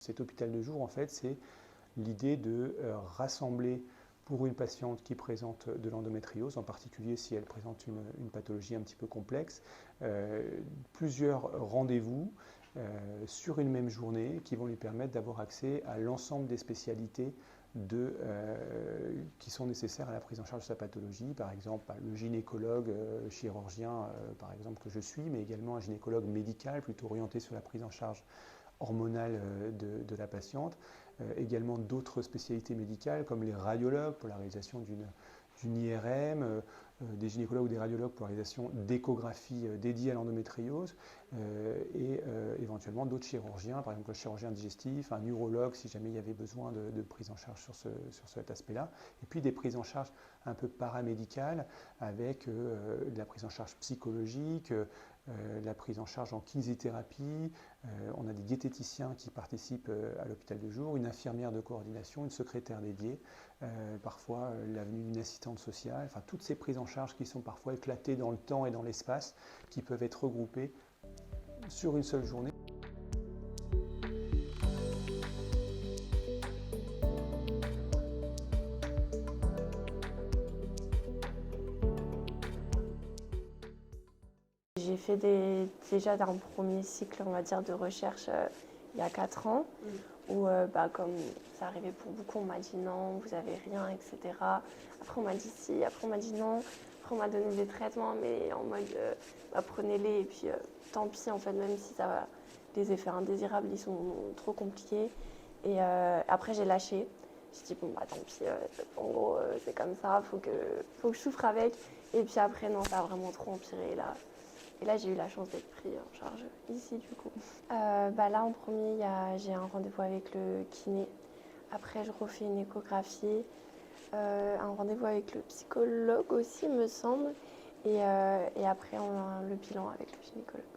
Cet hôpital de jour, en fait, c'est l'idée de rassembler pour une patiente qui présente de l'endométriose, en particulier si elle présente une pathologie un petit peu complexe, plusieurs rendez-vous sur une même journée qui vont lui permettre d'avoir accès à l'ensemble des spécialités qui sont nécessaires à la prise en charge de sa pathologie, par exemple le gynécologue, chirurgien par exemple que je suis, mais également un gynécologue médical plutôt orienté sur la prise en charge hormonale de la patiente, également d'autres spécialités médicales comme les radiologues pour la réalisation d'une IRM, des gynécologues ou des radiologues pour la réalisation d'échographies dédiées à l'endométriose et éventuellement d'autres chirurgiens, par exemple le chirurgien digestif, un urologue si jamais il y avait besoin de prise en charge sur cet aspect-là, et puis des prises en charge un peu paramédicales avec de la prise en charge psychologique, la prise en charge en kinésithérapie, on a des diététiciens qui participent à l'hôpital de jour, une infirmière de coordination, une secrétaire dédiée, parfois la venue d'une assistante sociale, enfin toutes ces prises en charge qui sont parfois éclatées dans le temps et dans l'espace, qui peuvent être regroupées sur une seule journée. J'ai fait déjà un premier cycle, on va dire, de recherche il y a 4 ans, où comme ça arrivait pour beaucoup, on m'a dit non, vous avez rien, etc. Après on m'a dit si, après on m'a dit non, après on m'a donné des traitements, mais en mode prenez-les et puis tant pis en fait, même si les effets indésirables ils sont trop compliqués. Et après j'ai lâché. J'ai dit bon bah tant pis, en gros c'est comme ça, faut que je souffre avec. Et puis après non, ça a vraiment trop empiré là. Et là, j'ai eu la chance d'être pris en charge ici, du coup. Là, en premier, j'ai un rendez-vous avec le kiné. Après, je refais une échographie. Un rendez-vous avec le psychologue aussi, me semble. Et après, on a le bilan avec le gynécologue.